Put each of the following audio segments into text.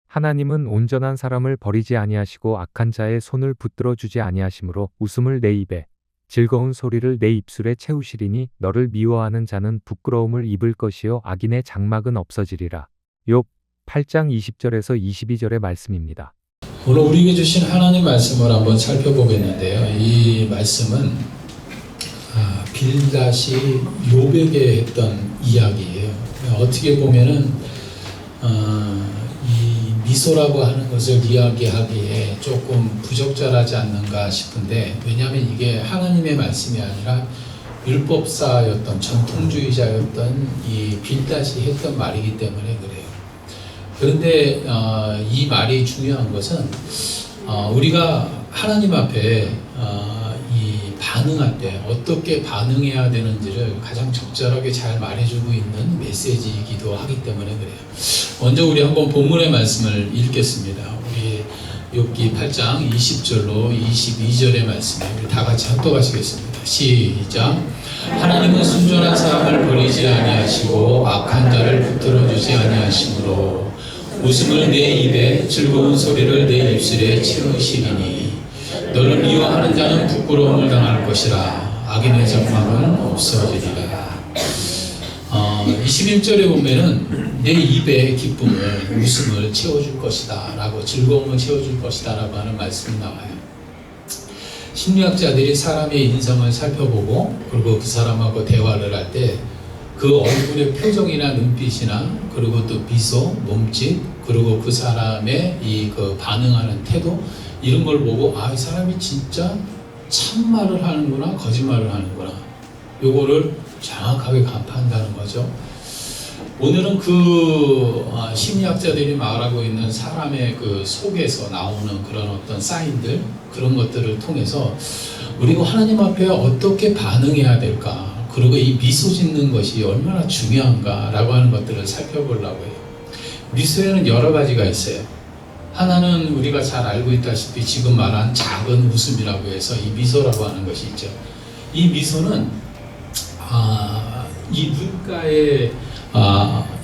하나님은 온전한 사람을 버리지 아니하시고 악한 자의 손을 붙들어 주지 아니하시므로 웃음을 내 입에 즐거운 소리를 내 입술에 채우시리니 너를 미워하는 자는 부끄러움을 입을 것이요 악인의 장막은 없어지리라. 욥 8장 20절에서 22절의 말씀입니다. 오늘 우리에게 주신 하나님 말씀을 한번 살펴보겠는데요. 이 말씀은 빌닷이 욥에게 했던 이야기예요. 어떻게 보면은 이 미소라고 하는 것을 이야기하기에 조금 부적절하지 않는가 싶은데, 왜냐하면 이게 하나님의 말씀이 아니라 율법사였던 전통주의자였던 이 빌닷이 했던 말이기 때문에 그래요. 그런데 이 말이 중요한 것은 우리가 하나님 앞에 이 반응할 때 어떻게 반응해야 되는지를 가장 적절하게 잘 말해주고 있는 메시지이기도 하기 때문에 그래요. 먼저 우리 한번 본문의 말씀을 읽겠습니다. 우리 욥기 8장 20절로 22절의 말씀, 우리 다 같이 합독하시겠습니다. 시작. 하나님은 순전한 사람을 버리지 아니하시고 악한 자를 붙들어 주지 아니하시므로 웃음을 내 입에 즐거운 소리를 내 입술에 채우시리니 너를 미워하는 자는 부끄러움을 당할 것이라 악인의 장막은 없어지리라. 21절에 보면은 내 입에 기쁨을 웃음을 채워줄 것이다 라고, 즐거움을 채워줄 것이다 라고 하는 말씀이 나와요. 심리학자들이 사람의 인성을 살펴보고 그리고 그 사람하고 대화를 할 때 그 얼굴의 표정이나 눈빛이나 그리고 또 미소, 몸짓, 그리고 그 사람의 그 반응하는 태도, 이런 걸 보고 이 사람이 진짜 참말을 하는구나 거짓말을 하는구나, 요거를 정확하게 간파한다는 거죠. 오늘은 그 심리학자들이 말하고 있는 사람의 그 속에서 나오는 그런 어떤 사인들, 그런 것들을 통해서 우리가 하나님 앞에 어떻게 반응해야 될까, 그리고 이 미소 짓는 것이 얼마나 중요한가 라고 하는 것들을 살펴보려고 해요. 미소에는 여러 가지가 있어요. 하나는 우리가 잘 알고 있다시피 지금 말한 작은 웃음이라고 해서 이 미소라고 하는 것이 있죠. 이 미소는 이 눈가에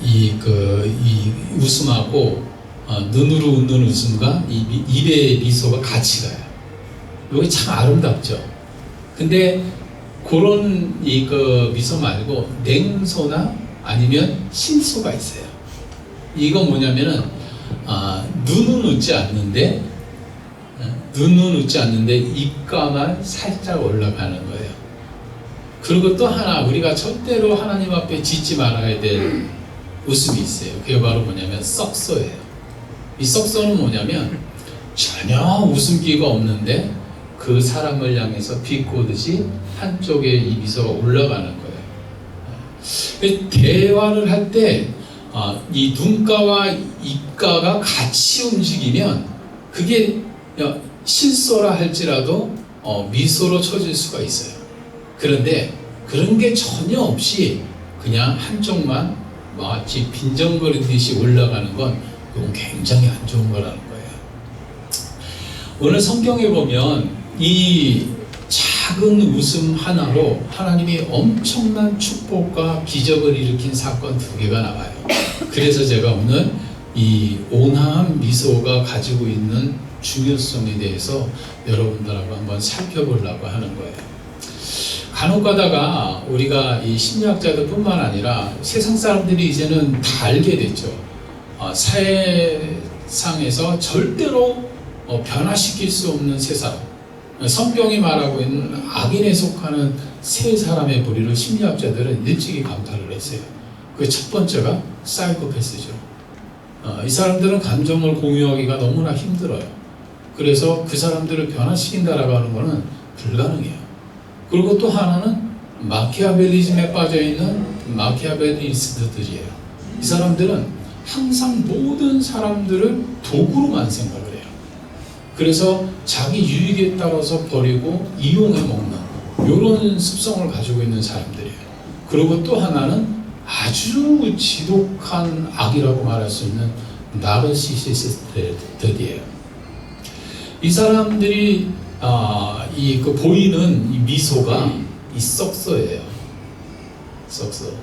이 웃음하고 눈으로 웃는 웃음과 이 입의 미소가 같이 가요. 이게 참 아름답죠. 근데 그런 미소 말고 냉소나 아니면 실소가 있어요. 이건 뭐냐면은 눈은 웃지 않는데 입가만 살짝 올라가는 거예요. 그리고 또 하나, 우리가 절대로 하나님 앞에 짓지 말아야 될 웃음이 있어요. 그게 바로 뭐냐면 썩소예요. 이 썩소는 뭐냐면 전혀 웃음기가 없는데 그 사람을 향해서 비꼬듯이 한쪽에 이 미소가 올라가는 거예요. 대화를 할 때 이 눈가와 입가가 같이 움직이면 그게 실소라 할지라도 미소로 쳐질 수가 있어요. 그런데 그런 게 전혀 없이 그냥 한쪽만 마치 빈정거리듯이 올라가는 건 이건 굉장히 안 좋은 거라는 거예요. 오늘 성경에 보면 이 작은 웃음 하나로 하나님이 엄청난 축복과 기적을 일으킨 사건 2개가 나와요. 그래서 제가 오늘 이 온화한 미소가 가지고 있는 중요성에 대해서 여러분들하고 한번 살펴보려고 하는 거예요. 간혹 가다가 우리가 이 심리학자들 뿐만 아니라 세상 사람들이 이제는 다 알게 됐죠. 사회상에서 절대로 변화시킬 수 없는 세 사람, 성경이 말하고 있는 악인에 속하는 세 사람의 부류를 심리학자들은 일찍이 감탄을 했어요. 그 첫 번째가 사이코패스죠. 이 사람들은 감정을 공유하기가 너무나 힘들어요. 그래서 그 사람들을 변화시킨다라고 하는 것은 불가능해요. 그리고 또 하나는 마키아벨리즘에 빠져있는 마키아벨리스트들이에요. 이 사람들은 항상 모든 사람들을 도구로만 생각을 해요. 그래서 자기 유익에 따라서 버리고 이용해 먹는 이런 습성을 가지고 있는 사람들이에요. 그리고 또 하나는 아주 지독한 악이라고 말할 수 있는 나르시시스트들이에요. 이 사람들이 보이는 이 미소가 이 썩소예요. 썩소.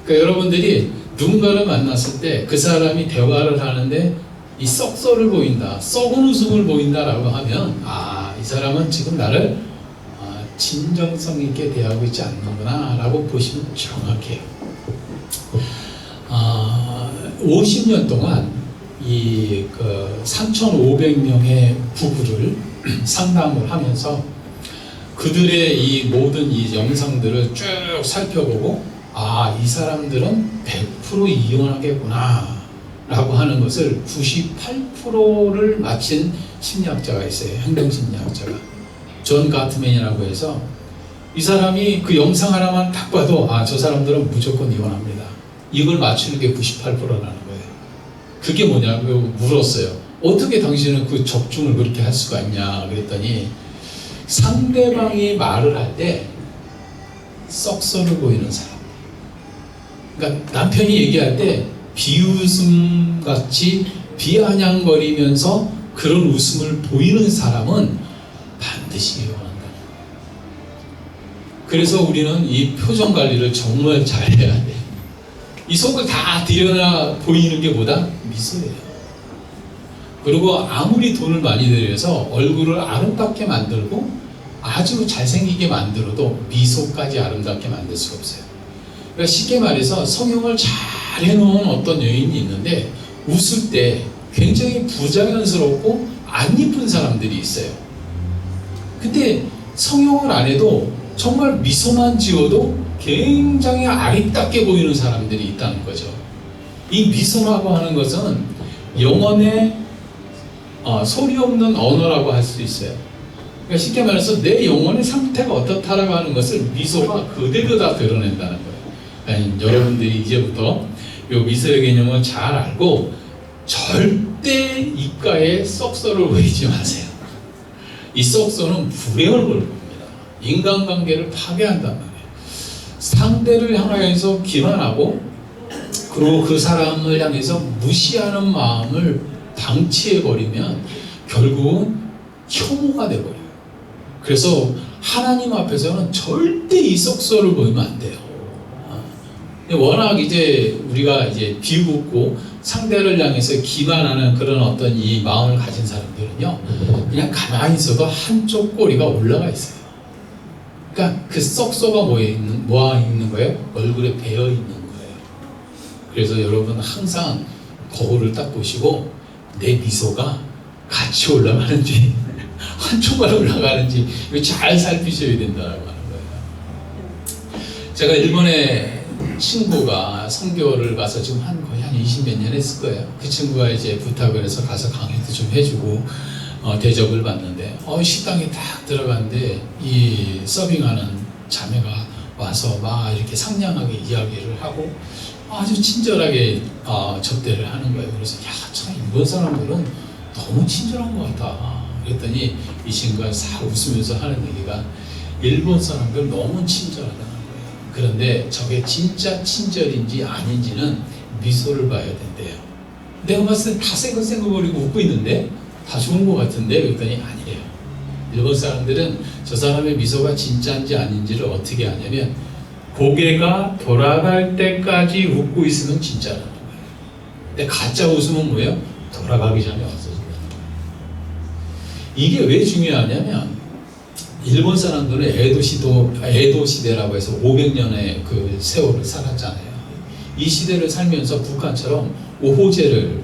그러니까 여러분들이 누군가를 만났을 때 그 사람이 대화를 하는데 이 썩소를 보인다, 썩은 웃음을 보인다라고 하면 이 사람은 지금 나를 진정성 있게 대하고 있지 않는구나 라고 보시면 정확해요. 50년 동안 이 3,500명의 부부를 상담을 하면서 그들의 이 모든 이 영상들을 쭉 살펴보고 이 사람들은 100% 이혼하겠구나 라고 하는 것을 98%를 마친 심리학자가 있어요. 행동심리학자가 존 가트맨이라고 해서 이 사람이 그 영상 하나만 딱 봐도 저 사람들은 무조건 이혼합니다. 이걸 맞추는 게 98%라는 거예요. 그게 뭐냐고 물었어요. 어떻게 당신은 그 적중을 그렇게 할 수가 있냐 그랬더니 상대방이 말을 할 때 썩소를 보이는 사람, 그러니까 남편이 얘기할 때 비웃음같이 비아냥거리면서 그런 웃음을 보이는 사람은 반드시 이혼한다. 그래서 우리는 이 표정 관리를 정말 잘해야 돼. 이 속을 다 드러나 보이는 게 뭐다? 미소예요. 그리고 아무리 돈을 많이 들여서 얼굴을 아름답게 만들고 아주 잘생기게 만들어도 미소까지 아름답게 만들 수가 없어요. 그러니까 쉽게 말해서 성형을 잘 해놓은 어떤 여인이 있는데 웃을 때 굉장히 부자연스럽고 안 이쁜 사람들이 있어요. 근데 성형을 안 해도 정말 미소만 지어도 굉장히 아리답게 보이는 사람들이 있다는 거죠. 이 미소라고 하는 것은 영혼의 소리 없는 언어라고 할 수 있어요. 그러니까 쉽게 말해서 내 영혼의 상태가 어떻다라고 하는 것을 미소가 그대로 다 드러낸다는 거예요. 그러니까 여러분들이 이제부터 이 미소의 개념을 잘 알고 절대 입가에 썩소를 보이지 마세요. 이 썩소는 불의 얼굴을 봅니다. 인간관계를 파괴한단 말이에요. 상대를 향해서 기만하고 그리고 그 사람을 향해서 무시하는 마음을 방치해버리면 결국은 혐오가 돼버려요. 그래서 하나님 앞에서는 절대 이 썩소를 보이면 안 돼요. 워낙 이제 우리가 이제 비웃고 상대를 향해서 기만하는 그런 어떤 이 마음을 가진 사람들은요, 그냥 가만히 있어도 한쪽 꼬리가 올라가 있어요. 그러니까 그 썩소가 모아 있는 거예요? 얼굴에 배어 있는 거예요. 그래서 여러분 항상 거울을 딱 보시고 내 미소가 같이 올라가는지 한쪽만 올라가는지 잘 살피셔야 된다고 하는 거예요. 제가 일본에 친구가 선교를 가서 지금 거의 한 20몇 년 했을 거예요. 그 친구가 이제 부탁을 해서 가서 강의도 좀 해주고 대접을 받는데 식당에 딱 들어갔는데 이 서빙하는 자매가 와서 막 이렇게 상냥하게 이야기를 하고 아주 친절하게 접대를 하는 거예요. 그래서 참 일본 사람들은 너무 친절한 것 같다. 그랬더니 이 친구가 싹 웃으면서 하는 얘기가 일본 사람들 너무 친절하다는 거예요. 그런데 저게 진짜 친절인지 아닌지는 미소를 봐야 된대요. 내가 봤을 때 다 생글생글거리고 웃고 있는데 다 좋은 것 같은데 그랬더니 아니래요. 일본 사람들은 저 사람의 미소가 진짜인지 아닌지를 어떻게 하냐면 고개가 돌아갈 때까지 웃고 있으면 진짜라는 거예요. 근데 가짜 웃음은 뭐예요? 돌아가기 전에 없어진다는 거예요. 이게 왜 중요하냐면 일본 사람들은 에도 시대라고 해서 500년의 그 세월을 살았잖아요. 이 시대를 살면서 북한처럼 오호제를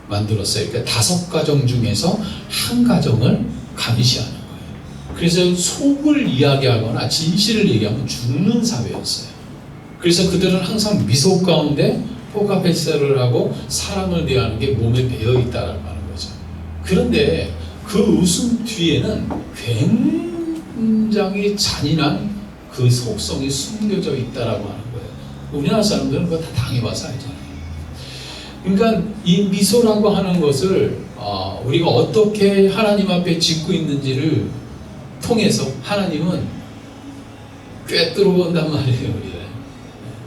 만들었어요. 그러니까 5가정 중에서 한 가정을 감시하는 거예요. 그래서 속을 이야기하거나 진실을 얘기하면 죽는 사회였어요. 그래서 그들은 항상 미소 가운데 포카페사를 하고 사람을 대하는 게 몸에 배어 있다라고 하는 거죠. 그런데 그 웃음 뒤에는 굉장히 잔인한 그 속성이 숨겨져 있다라고 하는 거예요. 우리나라 사람들은 그거 다 당해봐서 알잖아요. 그러니까 이 미소라고 하는 것을 우리가 어떻게 하나님 앞에 짓고 있는지를 통해서 하나님은 꿰뚫어본단 말이에요. 우리가.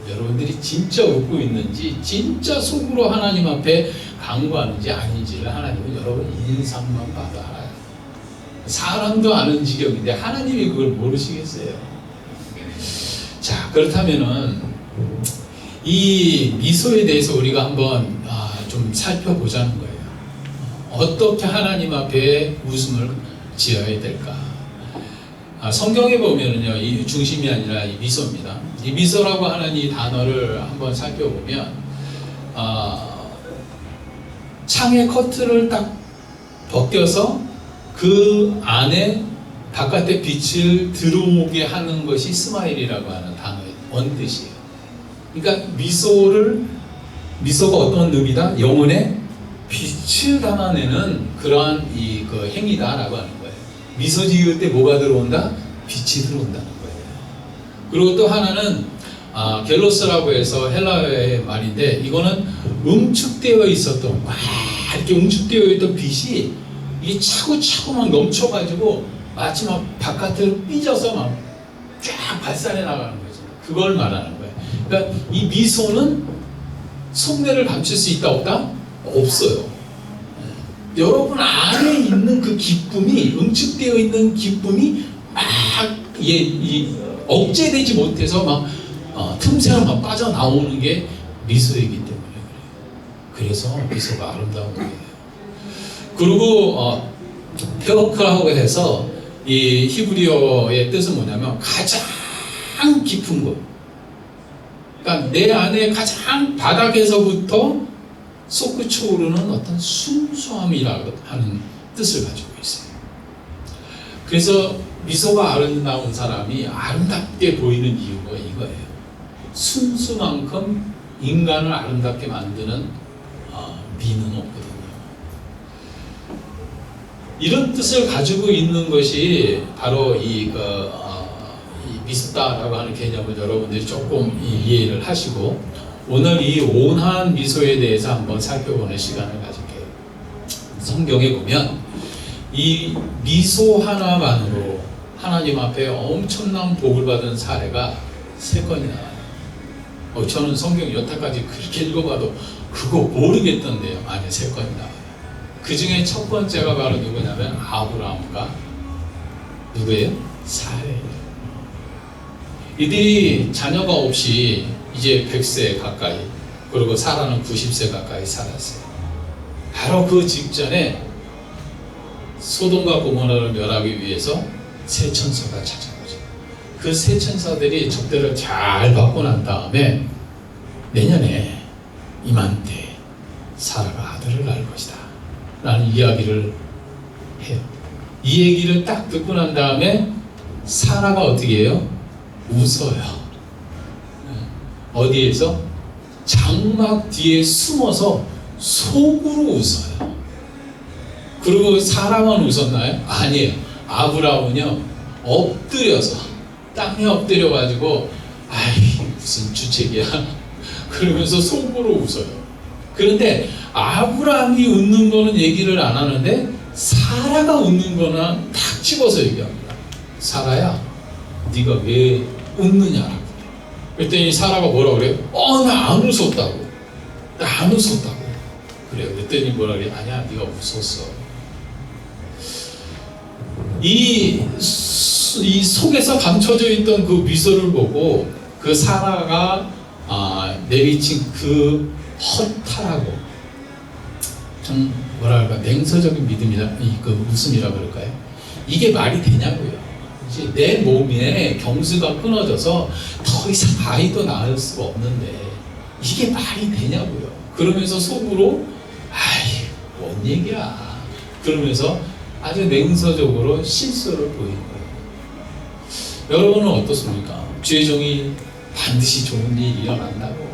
여러분들이 진짜 웃고 있는지 진짜 속으로 하나님 앞에 간구하는지 아닌지를 하나님은 여러분 인상만 봐도 알아요. 사람도 아는 지경인데 하나님이 그걸 모르시겠어요. 자, 그렇다면은 이 미소에 대해서 우리가 한번 좀 살펴보자는 거예요. 어떻게 하나님 앞에 웃음을 지어야 될까? 성경에 보면은요, 이 중심이 아니라 이 미소입니다. 이 미소라고 하는 이 단어를 한번 살펴보면, 창의 커튼을 딱 벗겨서 그 안에 바깥의 빛을 들어오게 하는 것이 스마일이라고 하는 단어의 원뜻이에요. 그러니까 미소가 어떤 의미다? 영혼에 빛을 담아내는 그러한 그 행위다라고 하는 거예요. 미소 지을 때 뭐가 들어온다? 빛이 들어온다는 거예요. 그리고 또 하나는 겔로스라고 해서 헬라어의 말인데, 이거는 응축되어 있었던, 막 이렇게 응축되어 있던 빛이 이게 차고차고 막 넘쳐가지고 마치 막 바깥으로 삐져서 막 쫙 발산해 나가는 거죠. 그걸 말하는 거예요. 그러니까 이 미소는 속내를 감출 수 있다 없다? 없어요. 여러분 안에 있는 그 기쁨이, 응축되어 있는 기쁨이 막 억제되지 못해서 막 틈새가 막 빠져나오는 게 미소이기 때문에 그래요. 그래서 미소가 아름다운 거예요. 그리고 페어크라고 해서 이 히브리어의 뜻은 뭐냐면 가장 깊은 것. 그러니까 내 안에 가장 바닥에서부터 솟구쳐 오르는 어떤 순수함이라고 하는 뜻을 가지고 있어요. 그래서 미소가 아름다운 사람이 아름답게 보이는 이유가 이거예요. 순수만큼 인간을 아름답게 만드는 미는 없거든요. 이런 뜻을 가지고 있는 것이 바로 이 미소다라고 하는 개념을 여러분들이 조금 이해를 하시고, 오늘 이 온화한 미소에 대해서 한번 살펴보는 시간을 가질게요. 성경에 보면 이 미소 하나만으로 하나님 앞에 엄청난 복을 받은 사례가 3건이 나와요. 저는 성경 여태까지 그렇게 읽어봐도 그거 모르겠던데요. 아니, 3건이 나와요. 그 중에 첫 번째가 바로 누구냐면 아브라함과 누구예요? 사례예요. 이들이 자녀가 없이 이제 100세 가까이, 그리고 사라는 90세 가까이 살았어요. 바로 그 직전에 소돔과 고모라를 멸하기 위해서 세 천사가 찾아오죠. 그 세 천사들이 적대를 잘 받고 난 다음에 내년에 이맘때 사라가 아들을 낳을 것이다 라는 이야기를 해요. 이 얘기를 딱 듣고 난 다음에 사라가 어떻게 해요? 웃어요. 어디에서? 장막 뒤에 숨어서 속으로 웃어요. 그리고 사라만 웃었나요? 아니에요. 아브라함은요, 엎드려서 땅에 엎드려 가지고 아이 무슨 주책이야 그러면서 속으로 웃어요. 그런데 아브라함이 웃는 거는 얘기를 안 하는데 사라가 웃는 거는 탁 집어서 얘기합니다. 사라야, 네가 왜 웃느냐라고. 그랬더니 사라가 뭐라 그래요? 나 안 웃었다고. 나 안 웃었다고. 그래요. 그랬더니 뭐라 그래? 아니야, 네가 웃었어. 이 속에서 감춰져 있던 그 미소를 보고 그 사라가 내비친 그 허탈하고 좀 뭐랄까 냉소적인 믿음이라 그 웃음이라 그럴까요? 이게 말이 되냐고요. 이제 내 몸에 경수가 끊어져서 더 이상 아이도 낳을 수가 없는데 이게 말이 되냐고요. 그러면서 속으로 아이 뭔 얘기야 그러면서 아주 냉소적으로 실수를 보이는 거예요. 여러분은 어떻습니까? 죄종이 반드시 좋은 일이 일어난다고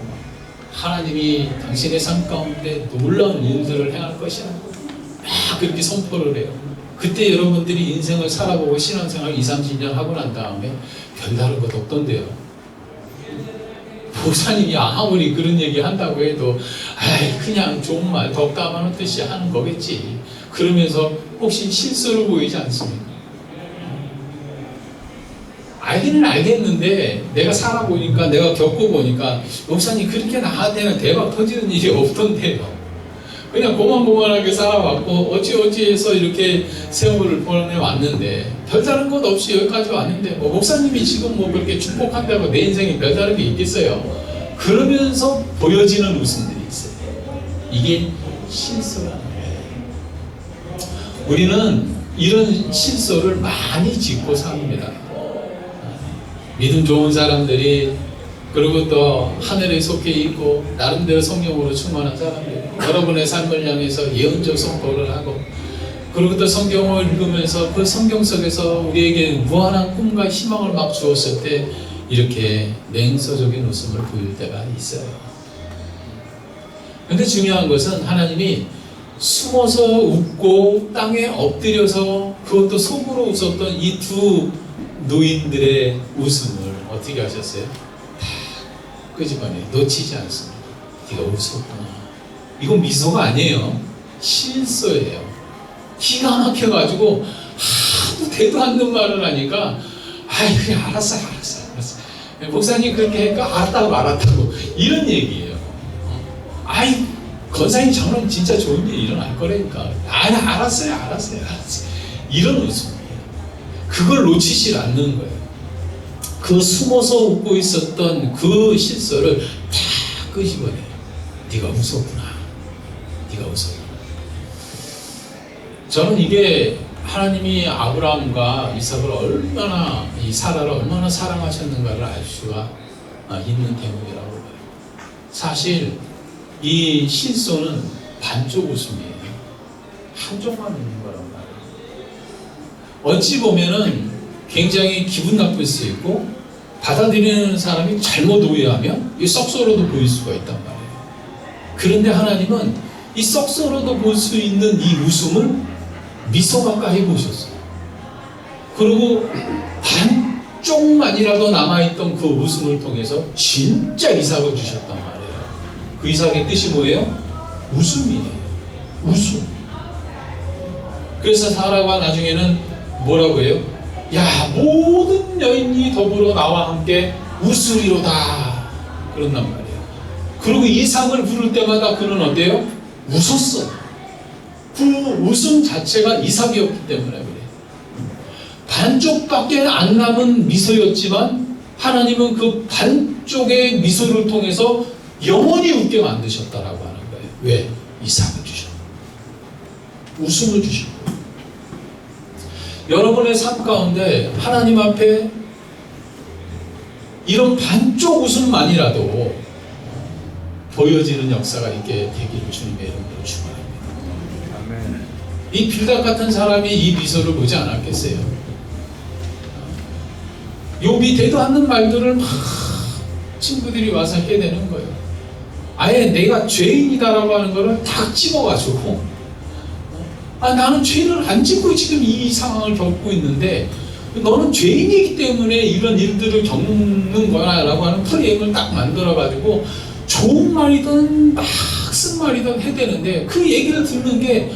하나님이 당신의 삶 가운데 놀라운 일들을 행할 것이라고 막 그렇게 선포를 해요. 그때 여러분들이 인생을 살아보고 신앙생활 20-30년 하고 난 다음에 별다른 것 없던데요. 목사님이 아무리 그런 얘기 한다고 해도 그냥 좋은 말 덕담하는 뜻이 하는 거겠지. 그러면서 혹시 실수를 보이지 않습니까? 알기는 알겠는데 내가 살아보니까 내가 겪어보니까 목사님 그렇게 나한테는 대박 터지는 일이 없던데요. 그냥 고만고만하게 살아왔고 어찌어찌해서 이렇게 세월을 보내왔는데 별다른 것 없이 여기까지 왔는데 목사님이 지금 그렇게 축복한다고 내 인생에 별다른 게 있겠어요? 그러면서 보여지는 웃음들이 있어요. 이게 실소라는 거예요. 우리는 이런 실소를 많이 짓고 삽니다. 믿음 좋은 사람들이, 그리고 또 하늘에 속해 있고 나름대로 성령으로 충만한 사람들, 여러분의 삶을 향해서 예언적 선포를 하고, 그리고 또 성경을 읽으면서 그 성경 속에서 우리에게 무한한 꿈과 희망을 막 주었을 때 이렇게 냉소적인 웃음을 보일 때가 있어요. 그런데 중요한 것은 하나님이 숨어서 웃고 땅에 엎드려서 그것도 속으로 웃었던 이 두 노인들의 웃음을 어떻게 하셨어요? 다 끄집어내 놓치지 않습니다. 네가 웃었구나. 이건 미소가 아니에요. 실소예요. 기가 막혀가지고 하도 대도 않는 말을 하니까 아이 그래 알았어. 목사님 그렇게 하니까 알았다고 이런 얘기예요. 아이 권사님 저는 진짜 좋은 일 일어날 거라니까. 알았어요. 이런 웃음이에요. 그걸 놓치질 않는 거예요. 그 숨어서 웃고 있었던 그 실소를 다 끄집어내요. 네가 웃었구나. 저는 이게 하나님이 아브라함과 이삭을 얼마나, 이 사라를 얼마나 사랑하셨는가를 알 수가 있는 대목이라고 봐요. 사실 이 실소는 반쪽 웃음이에요. 한쪽만 웃는 거란 말이에요. 어찌 보면은 굉장히 기분 나쁠 수 있고, 받아들이는 사람이 잘못 오해하면 이 썩소로도 보일 수가 있단 말이에요. 그런데 하나님은 이 썩소로도 볼 수 있는 이 웃음을 미소 가까이 보셨어요. 그리고 반쪽만이라도 남아있던 그 웃음을 통해서 진짜 이삭을 주셨단 말이에요. 그 이삭의 뜻이 뭐예요? 웃음이에요. 웃음. 그래서 사라가 나중에는 뭐라고 해요? 야, 모든 여인이 더불어 나와 함께 웃으리로다. 그런단 말이에요. 그리고 이삭을 부를 때마다 그는 어때요? 웃었어요. 그 웃음 자체가 이삭이었기 때문에 그래요. 반쪽밖에 안 남은 미소였지만 하나님은 그 반쪽의 미소를 통해서 영원히 웃게 만드셨다라고 하는 거예요. 왜? 이삭을 주셨고 웃음을 주셨고. 여러분의 삶 가운데 하나님 앞에 이런 반쪽 웃음만이라도 보여지는 역사가 있게 되기를 주님의 이름으로 축원합니다. 이 빌닷 같은 사람이 이 미소를 보지 않았겠어요? 욥이 되도 않는 말들을 막 친구들이 와서 해대는 거예요. 아예 내가 죄인이다라고 하는 거를 딱 집어가지고, 나는 죄를 안 짓고 지금 이 상황을 겪고 있는데 너는 죄인이기 때문에 이런 일들을 겪는 거야 라고 하는 프레임을 딱 만들어가지고 좋은 말이든 막 쓴 말이든 해대는데, 그 얘기를 듣는 게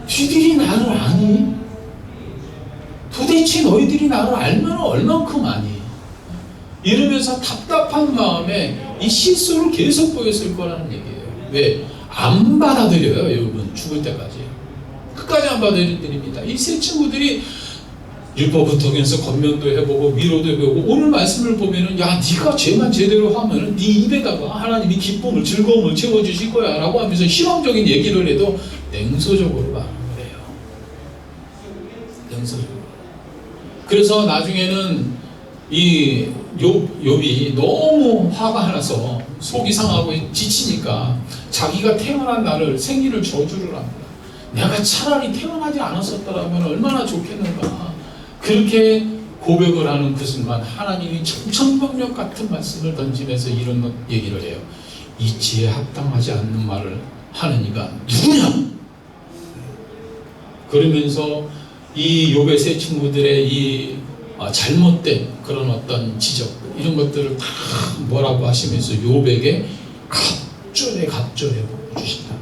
니들이 나를 아니? 도대체 너희들이 나를 알면 얼만큼 아니? 이러면서 답답한 마음에 이 실수를 계속 보였을 거라는 얘기예요. 왜? 안 받아들여요, 여러분. 죽을 때까지. 끝까지 안 받아들입니다. 이 세 친구들이 율법부터해서 권면도 해보고 위로도 해보고, 오늘 말씀을 보면은 야, 네가 죄만 제대로 하면은 네 입에다가 하나님이 기쁨을, 즐거움을 채워주실 거야 라고 하면서 희망적인 얘기를 해도 냉소적으로 말하는 거예요. 냉소적으로. 그래서 나중에는 이 욥이 너무 화가 나서 속이 상하고 지치니까 자기가 태어난 날을, 생일을 저주를 합니다. 내가 차라리 태어나지 않았었더라면 얼마나 좋겠는가. 그렇게 고백을 하는 그 순간 하나님이 청천벽력 같은 말씀을 던지면서 이런 얘기를 해요. 이치에 합당하지 않는 말을 하는 이가 누구냐? 그러면서 이 욥의 세 친구들의 이 잘못된 그런 어떤 지적, 이런 것들을 다 뭐라고 하시면서 욥에게 갑절에 주신다.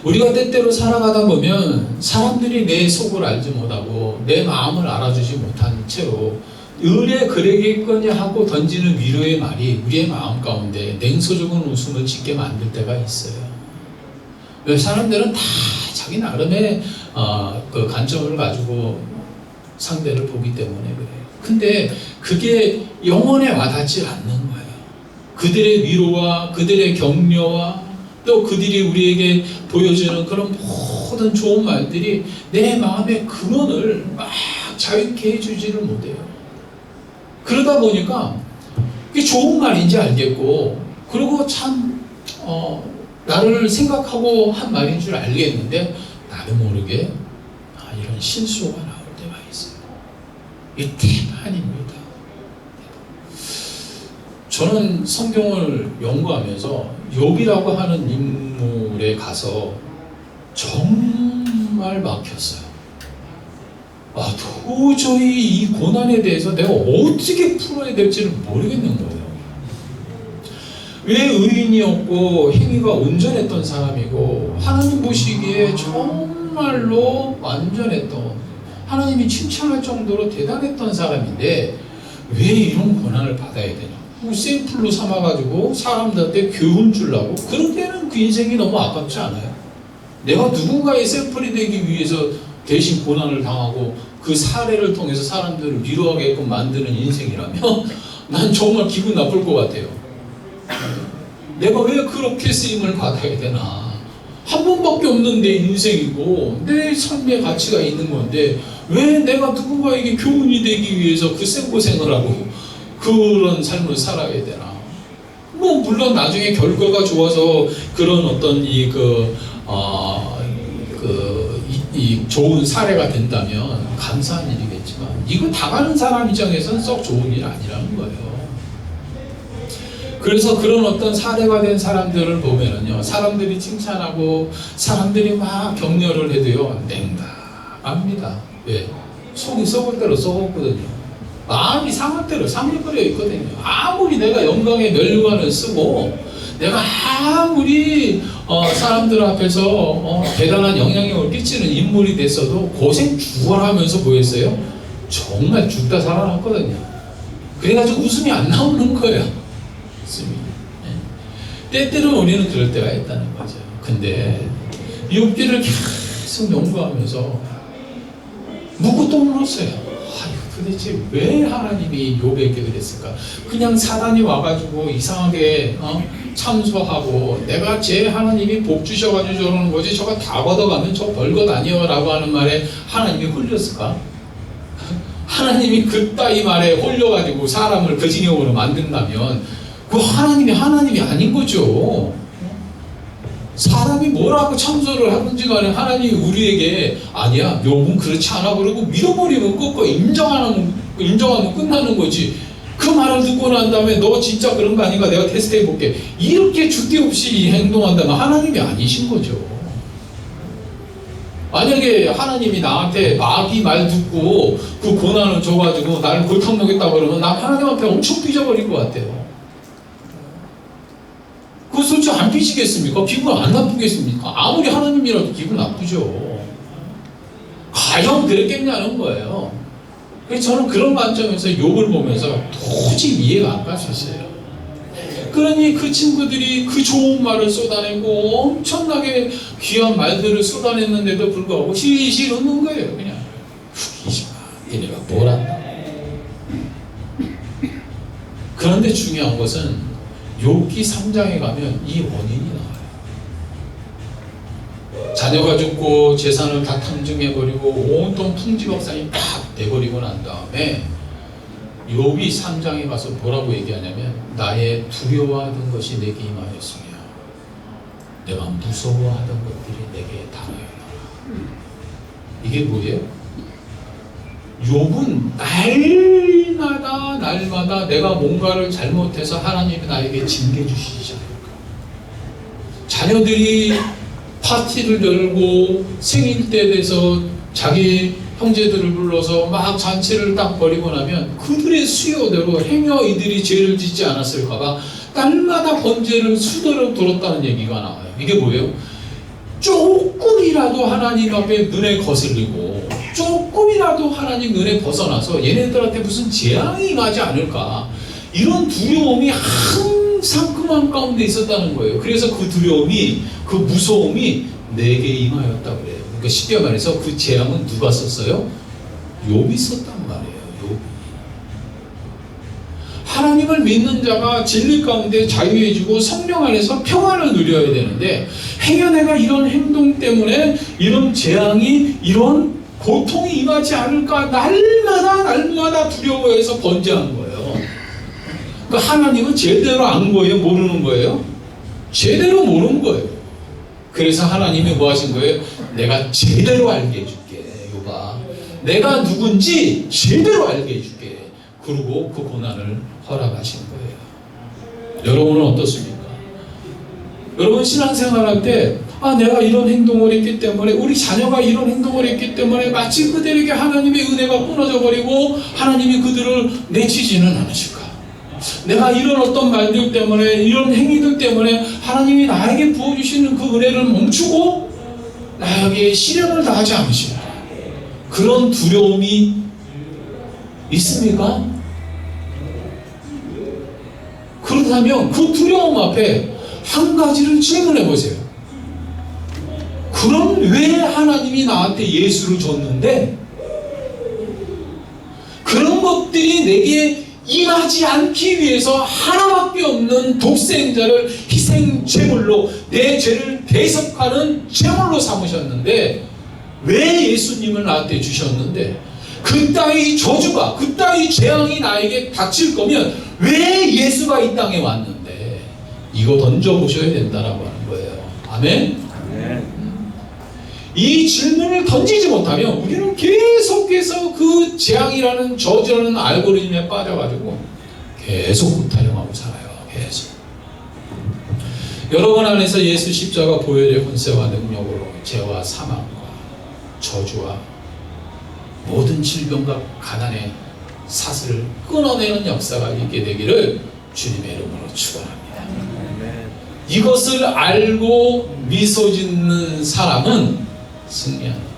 우리가 때때로 살아가다 보면 사람들이 내 속을 알지 못하고 내 마음을 알아주지 못한 채로 의뢰 그러겠거니 하고 던지는 위로의 말이 우리의 마음 가운데 냉소적인 웃음을 짓게 만들 때가 있어요. 사람들은 다 자기 나름의 그 관점을 가지고 상대를 보기 때문에 그래요. 근데 그게 영혼에 와닿지 않는 거예요. 그들의 위로와 그들의 격려와 또 그들이 우리에게 보여주는 그런 모든 좋은 말들이 내 마음의 근원을 막 자유케 해주지를 못해요. 그러다 보니까 이게 좋은 말인지 알겠고, 그리고 참 나를 생각하고 한 말인 줄 알겠는데 나도 모르게 이런 실수가 나올 때가 있어요. 이게 태반입니다. 저는 성경을 연구하면서 욥이라고 하는 인물에 가서 정말 막혔어요. 도저히 이 고난에 대해서 내가 어떻게 풀어야 될지를 모르겠는 거예요. 왜 의인이었고 행위가 온전했던 사람이고 하나님 보시기에 정말로 완전했던, 하나님이 칭찬할 정도로 대단했던 사람인데 왜 이런 고난을 받아야 되냐? 샘플로 삼아가지고 사람들한테 교훈 주려고? 그런 때는 그 인생이 너무 아깝지 않아요? 내가 누군가의 샘플이 되기 위해서 대신 고난을 당하고 그 사례를 통해서 사람들을 위로하게끔 만드는 인생이라면 난 정말 기분 나쁠 것 같아요. 내가 왜 그렇게 쓰임을 받아야 되나? 한 번밖에 없는 내 인생이고 내 삶의 가치가 있는 건데 왜 내가 누군가에게 교훈이 되기 위해서 그 생고생을 하고 그런 삶을 살아야 되나? 물론 나중에 결과가 좋아서 그런 어떤 이 좋은 사례가 된다면 감사한 일이겠지만 이거 당하는 사람 입장에서는 썩 좋은 일 아니라는 거예요. 그래서 그런 어떤 사례가 된 사람들을 보면은요, 사람들이 칭찬하고 사람들이 막 격려를 해도요, 냉담합니다. 왜? 속이 썩을 대로 썩었거든요. 마음이 상할 대로 상해버려 있거든요. 아무리 내가 영광의 면류관을 쓰고 내가 아무리 사람들 앞에서 대단한 영향력을 끼치는 인물이 됐어도 고생 죽어라 하면서 뭐했어요? 정말 죽다 살아났거든요. 그래가지고 웃음이 안 나오는 거예요. 웃음이. 때때로 우리는 그럴 때가 있다는 거죠. 근데 욥기를 계속 연구하면서 묻고 또 물었어요. 도대체 왜 하나님이 욥에게 그랬을까? 그냥 사단이 와가지고 이상하게 참소하고 내가 제 하나님이 복 주셔가지고 저러는 거지 저거 다 걷어가면 저 별것 아니요 라고 하는 말에 하나님이 홀렸을까? 하나님이 그따위 말에 홀려가지고 사람을 그 징역으로 만든다면 그 하나님이 아닌 거죠. 사람이 뭐라고 참소를 하든지 간에 하나님이 우리에게 아니야 욥은 그렇지 않아 그러고 믿어버리면 끝고 인정하면 끝나는 거지. 그 말을 듣고 난 다음에 너 진짜 그런 거 아닌가 내가 테스트 해볼게 이렇게 주대 없이 행동한다면 하나님이 아니신 거죠. 만약에 하나님이 나한테 마귀 말 듣고 그 고난을 줘가지고 나를 골탕 먹였다 그러면 난 하나님 앞에 엄청 삐져버릴 것 같아요. 그거 솔직히 안 삐지겠습니까? 기분 안 나쁘겠습니까? 아무리 하나님이라도 기분 나쁘죠. 과연 그랬겠냐는 거예요. 그래서 저는 그런 관점에서 욥을 보면서 도저히 이해가 안 갔었어요. 그러니 그 친구들이 그 좋은 말을 쏟아내고 엄청나게 귀한 말들을 쏟아냈는데도 불구하고 실실 웃는 거예요. 그냥 웃기지 마. 얘네가 뭘 한다. 그런데 중요한 것은 욥기 3장에 가면 이 원인이 나와요. 자녀가 죽고 재산을 다 탕증해버리고 온통 풍지박산이 딱 돼버리고 난 다음에 욥이 3장에 가서 뭐라고 얘기하냐면 나의 두려워하던 것이 내게 임하였으며 내가 무서워하던 것들이 내게 달하였노라. 이게 뭐예요? 욥은 날마다 내가 뭔가를 잘못해서 하나님이 나에게 징계 주시지 않을까. 자녀들이 파티를 열고 생일 때 돼서 자기 형제들을 불러서 막 잔치를 딱 벌이고 나면 그들의 수요대로 행여 이들이 죄를 짓지 않았을까봐 날마다 번제를 수도로 들었다는 얘기가 나와요. 이게 뭐예요? 조금이라도 하나님 앞에 눈에 거슬리고 조금이라도 하나님 눈에 벗어나서 얘네들한테 무슨 재앙이 임하지 않을까 이런 두려움이 항상 그 마음 가운데 있었다는 거예요. 그래서 그 두려움이 그 무서움이 내게 임하였다고 그래요. 그러니까 쉽게 말해서 그 재앙은 누가 썼어요? 욥이 썼단 말이에요. 욥이. 하나님을 믿는 자가 진리 가운데 자유해지고 성령 안에서 평안을 누려야 되는데 행여 내가 이런 행동 때문에 이런 재앙이 이런 고통이 임하지 않을까 날마다 두려워해서 번제한 거예요. 그 하나님은 제대로 안 거예요? 모르는 거예요? 제대로 모르는 거예요. 그래서 하나님이 뭐 하신 거예요? 내가 제대로 알게 해줄게. 요봐, 내가 누군지 제대로 알게 해줄게. 그리고 그 고난을 허락하신 거예요. 여러분은 어떻습니까? 여러분 신앙생활할 때 내가 이런 행동을 했기 때문에 우리 자녀가 이런 행동을 했기 때문에 마치 그들에게 하나님의 은혜가 끊어져 버리고 하나님이 그들을 내치지는 않으실까? 내가 이런 어떤 말들 때문에 이런 행위들 때문에 하나님이 나에게 부어주시는 그 은혜를 멈추고 나에게 시련을 당하지 않으실까? 그런 두려움이 있습니까? 그렇다면 그 두려움 앞에 한 가지를 질문해 보세요. 그럼 왜 하나님이 나한테 예수를 줬는데 그런 것들이 내게 임하지 않기 위해서 하나밖에 없는 독생자를 희생 제물로 내 죄를 대속하는 제물로 삼으셨는데 왜 예수님을 나한테 주셨는데 그 따위 저주가 그 따위 재앙이 나에게 닥칠 거면 왜 예수가 이 땅에 왔는데 이거 던져보셔야 된다라고 하는 거예요. 아멘? 이 질문을 던지지 못하면 우리는 계속해서 그 재앙이라는 저주라는 알고리즘에 빠져가지고 계속 구타령하고 살아요. 계속. 여러분 안에서 예수 십자가 보혈의 권세와 능력으로 죄와 사망과 저주와 모든 질병과 가난의 사슬을 끊어내는 역사가 있게 되기를 주님의 이름으로 축원합니다. 이것을 알고 미소 짓는 사람은 승리하는 거예요.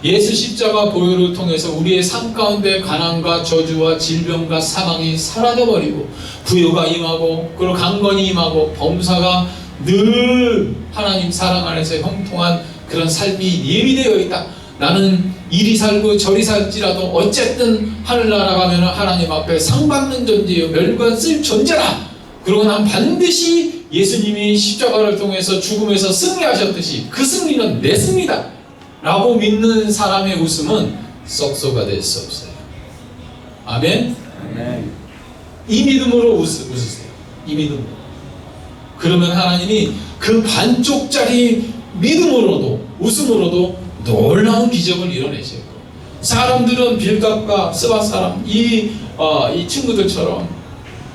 예수 십자가 보혈을 통해서 우리의 삶 가운데 가난과 저주와 질병과 사망이 사라져버리고 부요가 임하고 그리고 강건이 임하고 범사가 늘 하나님 사랑 안에서 형통한 그런 삶이 예비되어 있다. 나는 이리 살고 저리 살지라도 어쨌든 하늘나라 가면 하나님 앞에 상 받는 존재요 멸관 쓸 존재라. 그리고 난 반드시 예수님이 십자가를 통해서 죽음에서 승리하셨듯이 그 승리는 내 승리다 라고 믿는 사람의 웃음은 썩소가 될 수 없어요. 아멘? 이 믿음으로 웃으세요. 이 믿음으로. 그러면 하나님이 그 반쪽짜리 믿음으로도 웃음으로도 놀라운 기적을 이뤄내실 거예요. 사람들은 빌갑과 스바 사람 이 친구들처럼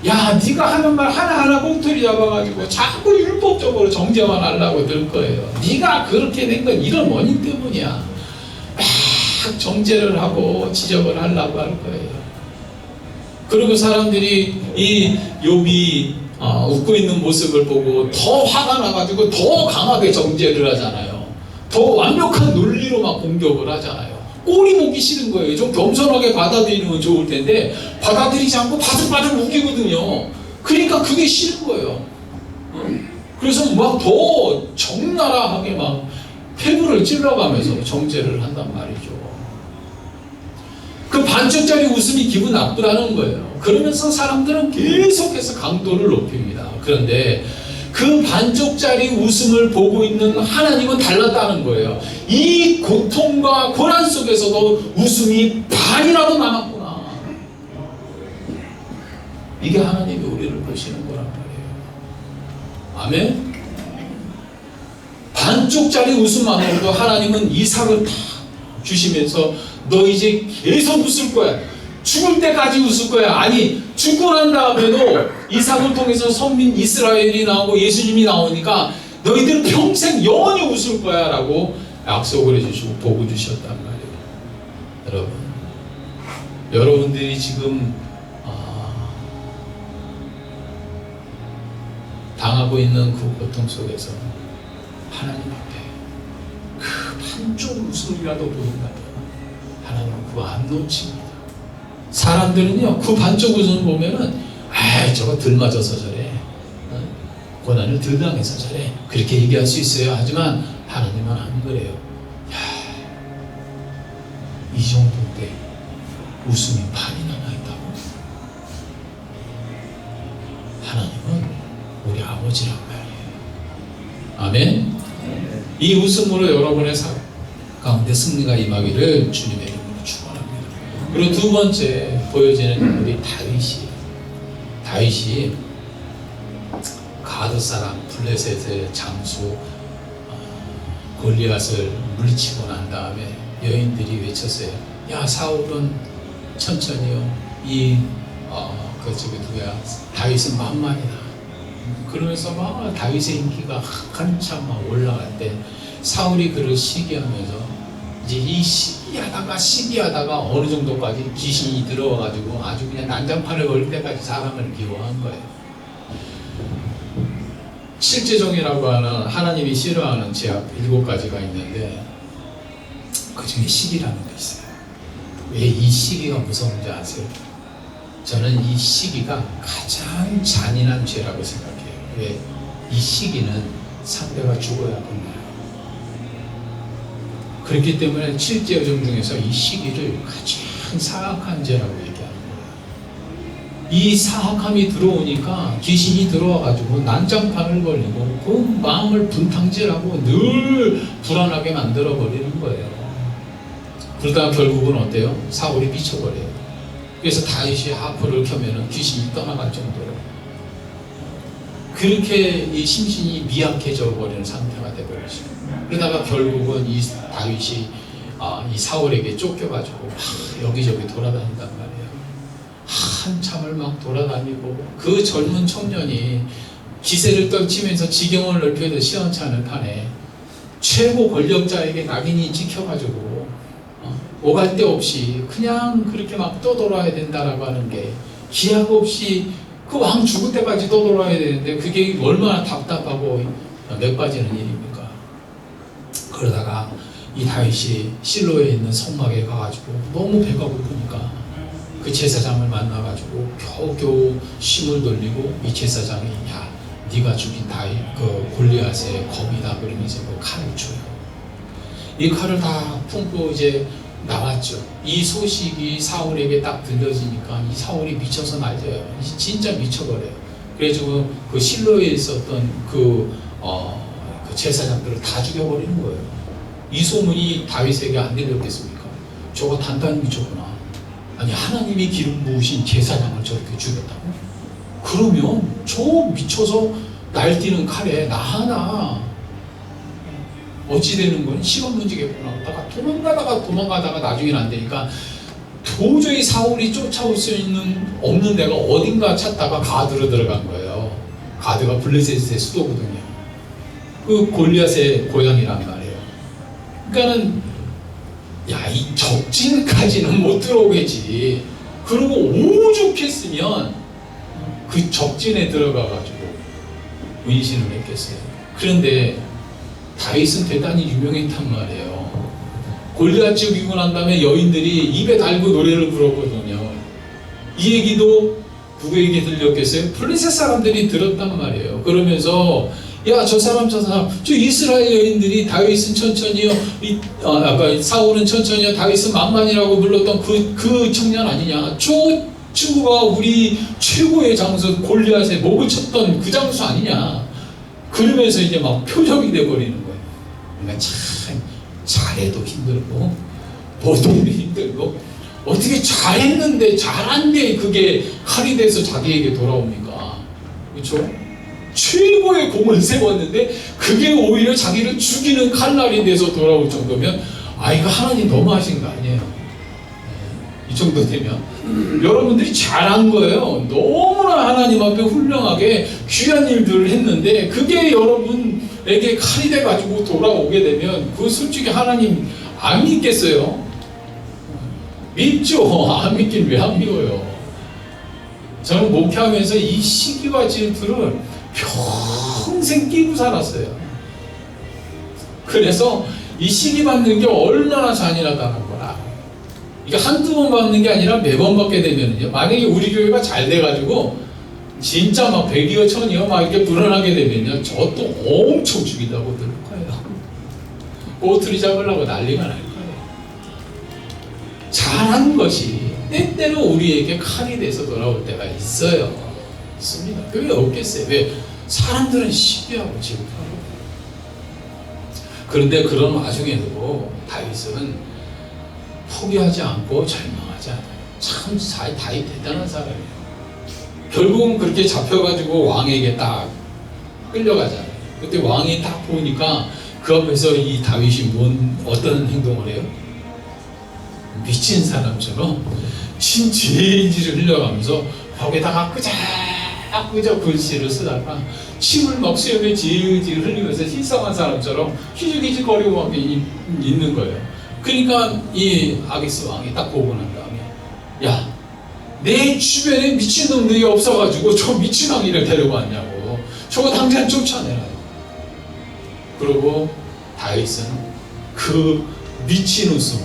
야, 네가 하는 말 하나하나 꽁투리 잡아가지고 자꾸 율법적으로 정죄만 하려고 들 거예요. 네가 그렇게 된 건 이런 원인 때문이야. 막 정죄를 하고 지적을 하려고 할 거예요. 그리고 사람들이 이 욥이 웃고 있는 모습을 보고 더 화가 나가지고 더 강하게 정죄를 하잖아요. 더 완벽한 논리로 막 공격을 하잖아요. 꼴이 보기 싫은 거예요. 좀 겸손하게 받아들이면 좋을 텐데 받아들이지 않고 바들바들 웃기거든요. 그러니까 그게 싫은 거예요. 그래서 막 더 적나라하게 막 폐부를 찔러가면서 정죄를 한단 말이죠. 그 반쪽짜리 웃음이 기분 나쁘다는 거예요. 그러면서 사람들은 계속해서 강도를 높입니다. 그런데 그 반쪽짜리 웃음을 보고 있는 하나님은 달랐다는 거예요. 이 고통과 고난 속에서도 웃음이 반이라도 남았구나. 이게 하나님이 우리를 보시는 거란 말이에요. 아멘? 반쪽짜리 웃음만으로도 하나님은 이삭을 다 주시면서 너 이제 계속 웃을 거야. 죽을 때까지 웃을 거야. 아니 죽고 난 다음에도 이삭을 통해서 선민 이스라엘이 나오고 예수님이 나오니까 너희들은 평생 영원히 웃을 거야 라고 약속을 해주시고 복을 주셨단 말이에요. 여러분들이 지금 당하고 있는 그 고통 속에서 하나님 앞에 그 반쪽 웃음이라도 보인다면 하나님은 그거 안 놓칩니다. 사람들은요 그 반쪽 웃음 보면은 저거 덜 맞아서 저래, 고난을 덜 당해서 저래 그렇게 얘기할 수 있어요. 하지만 하나님은 안 그래요. 이 정도인데 웃음이 반이 남아있다고? 아버지란 말이에요. 아멘. 이 웃음으로 여러분의 삶 가운데 승리가 임하기를 주님의 이름으로 축원합니다. 그리고 두 번째 보여지는 인물이 다윗이 가드 사람 블레셋의 장수 골리앗을 물리치고 난 다음에 여인들이 외쳤어요. 야, 사울은 천천히요. 다윗은 만만이다. 그러면서 막 다윗의 인기가 한참 막 올라갈 때 사울이 그를 시기하면서 이제 이 시기하다가 어느 정도까지 귀신이 들어와가지고 아주 그냥 난장판을 걸릴 때까지 사람을 미워한 거예요. 실제종이라고 하는 하나님이 싫어하는 죄악 7가지가 있는데 그 중에 시기라는 게 있어요. 왜 이 시기가 무서운지 아세요? 저는 이 시기가 가장 잔인한 죄라고 생각해요. 왜? 이 시기는 상대가 죽어야 끝나요. 그렇기 때문에 7제 여정 중에서 이 시기를 가장 사악한 죄라고 얘기하는 거예요. 이 사악함이 들어오니까 귀신이 들어와가지고 난장판을 걸리고 그 마음을 분탕질하고 늘 불안하게 만들어버리는 거예요. 그러다가 결국은 어때요? 사울이 미쳐버려요. 그래서 다윗이 하프를 켜면은 귀신이 떠나갈 정도로 그렇게 이 심신이 미약해져 버리는 상태가 되버리죠. 그러다가 결국은 이 다윗이 이 사울에게 쫓겨가지고 여기저기 돌아다닌단 말이에요. 한참을 막 돌아다니고 그 젊은 청년이 기세를 떨치면서 지경을 넓혀도 시원찮은 판에 최고 권력자에게 낙인이 찍혀가지고 오갈 데 없이 그냥 그렇게 막 떠돌아야 된다라고 하는 게 기약 없이 그 왕 죽을 때까지 떠돌아야 되는데 그게 얼마나 답답하고 몇 빠지는 일입니까? 그러다가 이 다윗이 실로에 있는 성막에 가가지고 너무 배가 고프니까 그 제사장을 만나가지고 겨우겨우 힘을 돌리고 이 제사장이 야, 네가 죽인 다윗 그 골리앗의 검이다 그러면서 그 칼을 줘요. 이 칼을 다 품고 이제 나왔죠. 이 소식이 사울에게 딱 들려지니까 이 사울이 미쳐서 날려요. 진짜 미쳐버려요. 그래가지고 그 실로에 있었던 그 제사장들을 다 죽여버리는 거예요. 이 소문이 다윗에게 안 들렸겠습니까? 저거 단단히 미쳤구나. 아니 하나님이 기름 부으신 제사장을 저렇게 죽였다고? 그러면 저 미쳐서 날뛰는 칼에 나 하나 어찌 되는 건 시간 문제겠구나. 도망가다가 나중에는 안 되니까 도저히 사울이 쫓아올 수 없는 데가 어딘가 찾다가 가드로 들어간 거예요. 가드가 블레셋의 수도거든요. 그 골리앗의 고향이란 말이에요. 그러니까는 야, 이 적진까지는 못 들어오겠지. 그리고 오죽했으면 그 적진에 들어가가지고 문신을 했겠어요. 그런데 다윗은 대단히 유명했단 말이에요. 골리앗 죽이고 난 다음에 여인들이 입에 달고 노래를 부르거든요. 이 얘기도 누구에게 들렸겠어요? 블레셋 사람들이 들었단 말이에요. 그러면서 야, 저 사람 저 이스라엘 여인들이 다윗은 천천히요, 아까 사울은 천천히요, 다윗은 만만이라고 불렀던 그 청년 아니냐? 저 친구가 우리 최고의 장수 골리앗의 목을 쳤던 그 장수 아니냐? 그러면서 이제 막 표적이 돼버리는 거예요. 그러니까 참 잘해도 힘들고 보통도 힘들고 어떻게 잘했는데 잘한 게 그게 칼이 돼서 자기에게 돌아옵니까? 그렇죠? 최고의 공을 세웠는데 그게 오히려 자기를 죽이는 칼날이 돼서 돌아올 정도면 이거 하나님 너무하신 거 아니에요? 이 정도 되면 여러분들이 잘한 거예요. 너무나 하나님 앞에 훌륭하게 귀한 일들을 했는데 그게 여러분에게 칼이 돼가지고 돌아오게 되면 그거 솔직히 하나님 안 믿겠어요? 믿죠. 안 믿긴 왜 안 믿어요? 저는 목회하면서 이 시기와 질투를 평생 끼고 살았어요. 그래서 이 시기 받는 게 얼마나 잔인하다는 거라. 이게 한두 번 받는 게 아니라 매번 받게 되면요. 만약에 우리 교회가 잘 돼가지고 진짜 막 100이요 1000이요 막 이렇게 불어나게 되면요. 저 또 엄청 죽인다고 들을 거예요. 꼬투리 잡으려고 난리가 날 거예요. 잘한 것이 때때로 우리에게 칼이 돼서 돌아올 때가 있어요. 있습니다. 그게 없겠어요. 왜? 사람들은 시기하고 질투하고. 그런데 그런 와중에도 다윗은 포기하지 않고 절망하지 않아요. 참 다윗 대단한 사람이에요. 결국은 그렇게 잡혀가지고 왕에게 딱 끌려가잖아요. 그때 왕이 딱 보니까 그 앞에서 이 다윗이 어떤 행동을 해요? 미친 사람처럼 진질질 흘려가면서 벽에다가 끄적 글씨를 쓰다가 침을 막 수염에 질질 흘리면서 희성한 사람처럼 희죽희죽거리고 막 있는 거예요. 그러니까 이 아기스 왕이 딱 보고 난 다음에, 야, 내 주변에 미친놈들이 없어가지고 저 미친 왕이를 데려왔냐고, 저거 당장 쫓아내라. 그리고 다윗은 그 미친 웃음,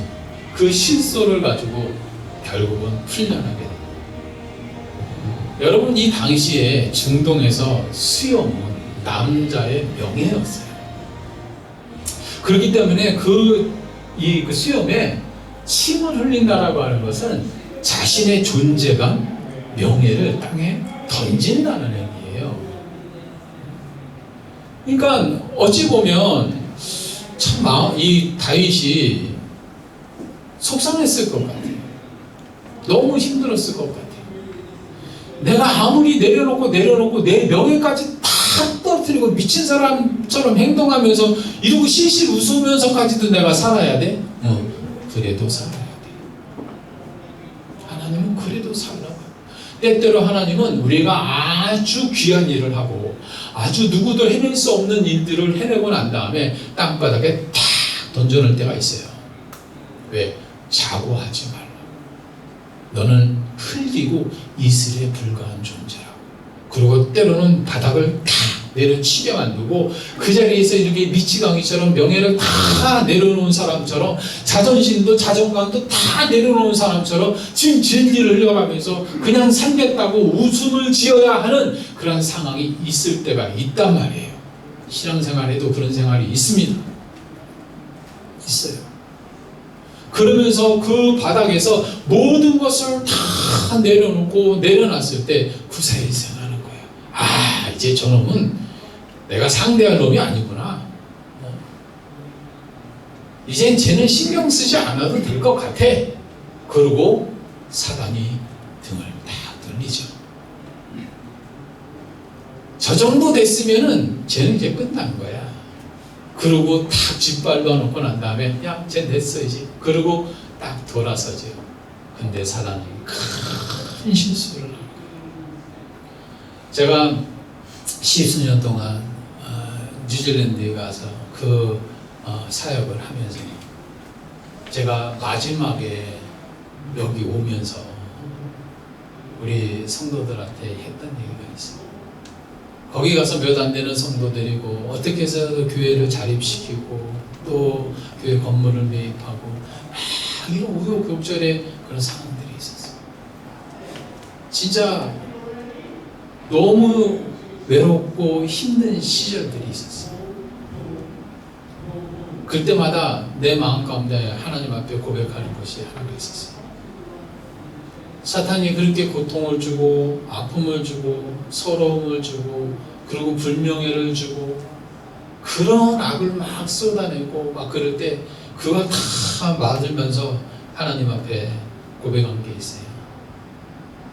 그 실소를 가지고 결국은 풀려나게 됩니다. 여러분, 이 당시에 중동에서 수염은 남자의 명예였어요. 그렇기 때문에 그 수염에 침을 흘린다라고 하는 것은 자신의 존재감, 명예를 땅에 던진다는 의미예요. 그러니까 어찌 보면 참 이 다윗이 속상했을 것 같아요. 너무 힘들었을 것 같아요. 내가 아무리 내려놓고 내 명예까지 다 떨어뜨리고 미친 사람처럼 행동하면서 이러고 실실 웃으면서까지도 내가 살아야 돼? 그래도 살아야 돼. 하나님은 그래도 살라고. 때때로 하나님은 우리가 아주 귀한 일을 하고 아주 누구도 해낼 수 없는 일들을 해내고 난 다음에 땅바닥에 탁 던져놓을 때가 있어요. 왜? 자고하지 말라. 너는 흙이고 이슬에 불과한 존재라고. 그리고 때로는 바닥을 다 내려치게 만들고 그 자리에서 이렇게 미치광이처럼 명예를 다 내려놓은 사람처럼 자존심도 자존감도 다 내려놓은 사람처럼 지금 진리를 흘려가면서 그냥 살겠다고 웃음을 지어야 하는 그런 상황이 있을 때가 있단 말이에요. 신앙생활에도 그런 생활이 있습니다. 있어요. 그러면서 그 바닥에서 모든 것을 다 내려놨을 때 구사일이 생각하는 거예요. 아, 이제 저놈은 내가 상대할 놈이 아니구나. 이젠 쟤는 신경 쓰지 않아도 될 것 같아. 그리고 사단이 등을 딱 돌리죠. 저 정도 됐으면은 쟤는 이제 끝난 거야. 그리고 딱 짓밟아 놓고 난 다음에 야, 쟤 됐어 이제. 그리고 딱 돌아서죠. 근데 사단이 큰 실수를 하는 거예요. 제가 10수년 동안 뉴질랜드에 가서 그 사역을 하면서 제가 마지막에 여기 오면서 우리 성도들한테 했던 얘기가 있어요. 거기 가서 몇 안 되는 성도들이고 어떻게 해서 교회를 자립시키고 또 교회 건물을 매입하고 이런 우여곡절의 그런 상황들이 있었어요. 진짜 너무 외롭고 힘든 시절들이 있었어요. 그때마다 내 마음 가운데 하나님 앞에 고백하는 것이 하나가 있었어요. 사탄이 그렇게 고통을 주고 아픔을 주고 서러움을 주고 그리고 불명예를 주고 그런 악을 막 쏟아내고 막 그럴 때 그걸 다 맞으면서 하나님 앞에 고백한 게 있어요.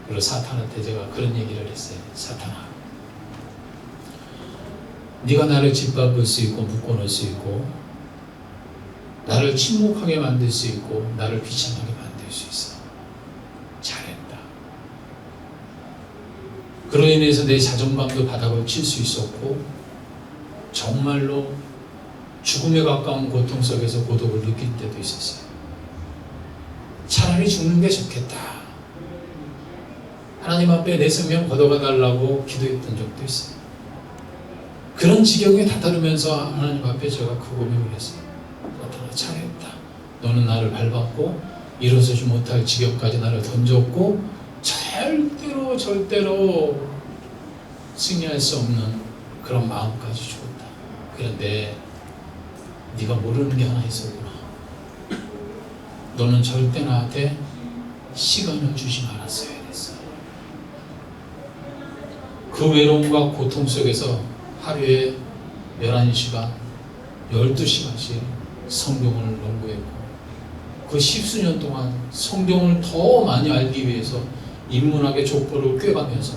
그리고 사탄한테 제가 그런 얘기를 했어요. 사탄아, 네가 나를 짓밟을 수 있고 묶어놓을 수 있고 나를 침묵하게 만들 수 있고 나를 비참하게 만들 수 있어. 잘했다. 그로 인해서 내 자존감도 바닥을 칠 수 있었고 정말로 죽음에 가까운 고통 속에서 고독을 느낄 때도 있었어요. 차라리 죽는 게 좋겠다. 하나님 앞에 내 생명 걷어가 달라고 기도했던 적도 있어요. 그런 지경에 다다르면서 하나님 앞에 제가 그 고백을 했어요. 사탄아, 잘했다. 너는 나를 밟았고 일어서지 못할 지경까지 나를 던졌고 절대로 승리할 수 없는 그런 마음까지 주었다. 그런데 네가 모르는 게 하나 있었구나. 너는 절대 나한테 시간을 주지 말았어야 됐어. 그 그 외로움과 고통 속에서 하루에 11시간, 12시간씩 성경을 연구했고 그 십수년 동안 성경을 더 많이 알기 위해서 인문학의 족보를 꿰가면서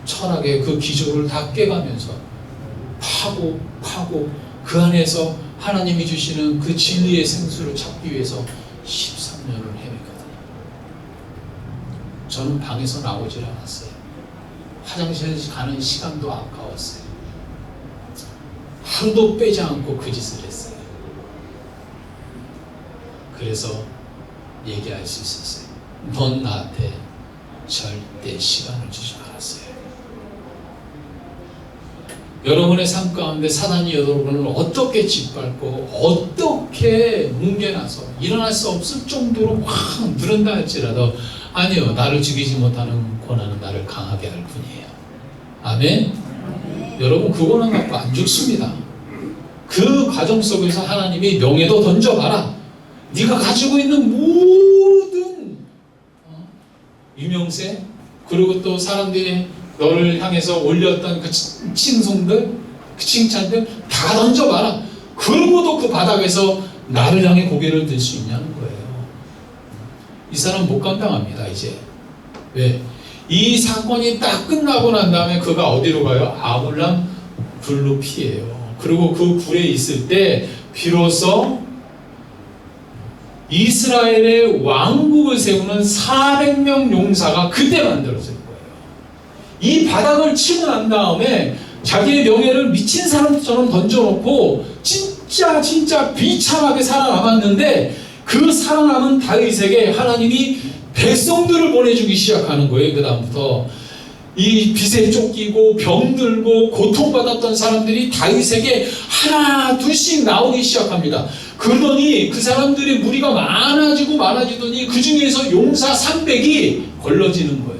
철학의 그 기조를 다 깨가면서 파고 그 안에서 하나님이 주시는 그 진리의 생수를 찾기 위해서 13년을 헤맸거든요. 저는 방에서 나오질 않았어요. 화장실 가는 시간도 아까웠어요. 하루도 빼지 않고 그 짓을 했어요. 그래서 얘기할 수 있었어요. 넌 나한테 절대 시간을 주지 말았어요. 여러분의 삶 가운데 사단이 여러분을 어떻게 짓밟고 어떻게 뭉개놔서 일어날 수 없을 정도로 확 누른다 할지라도 아니요, 나를 죽이지 못하는 권한은 나를 강하게 할 뿐이에요. 아멘? 여러분 그 권한 갖고 안 죽습니다. 그 과정 속에서 하나님이 명예도 던져봐라. 네가 가지고 있는 모든 유명세 그리고 또 사람들이 너를 향해서 올렸던 그 칭송들, 그 칭찬들 다 던져봐라. 그러고도 그 바닥에서 나를 향해 고개를 들 수 있냐는 거예요. 이 사람 못 감당합니다. 이제 왜? 이 사건이 딱 끝나고 난 다음에 그가 어디로 가요? 아둘람 굴로 피해요. 그리고 그 굴에 있을 때 비로소 이스라엘의 왕국을 세우는 400명 용사가 그때 만들어질 거예요. 이 바닥을 치고 난 다음에 자기의 명예를 미친 사람처럼 던져놓고 진짜 비참하게 살아남았는데 그 살아남은 다윗에게 하나님이 백성들을 보내주기 시작하는 거예요. 그 다음부터 이 빚에 쫓기고 병들고 고통받았던 사람들이 다윗에게 하나 둘씩 나오기 시작합니다. 그러더니 그 사람들의 무리가 많아지더니 그 중에서 용사 300이 걸러지는 거예요.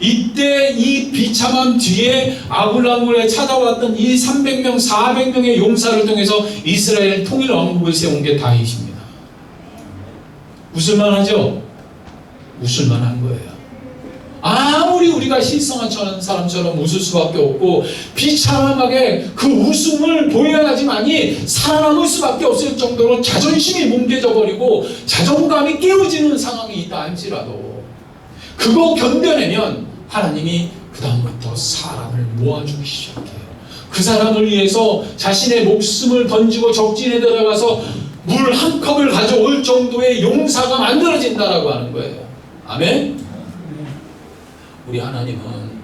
이때 이 비참함 뒤에 아둘람굴에 찾아왔던 이 300명 400명의 용사를 통해서 이스라엘 통일 왕국을 세운 게 다윗입니다. 웃을만하죠? 웃을만한 거예요. 아무리 우리가 실성한 사람처럼 웃을 수밖에 없고 비참하게 그 웃음을 보여야지만이 살아남을 수밖에 없을 정도로 자존심이 뭉개져 버리고 자존감이 깨어지는 상황이 있다 할지라도 그거 견뎌내면 하나님이 그 다음부터 사람을 모아주기 시작해요. 그 사람을 위해서 자신의 목숨을 던지고 적진에 들어가서 물 한 컵을 가져올 정도의 용사가 만들어진다라고 하는 거예요. 아멘? 우리 하나님은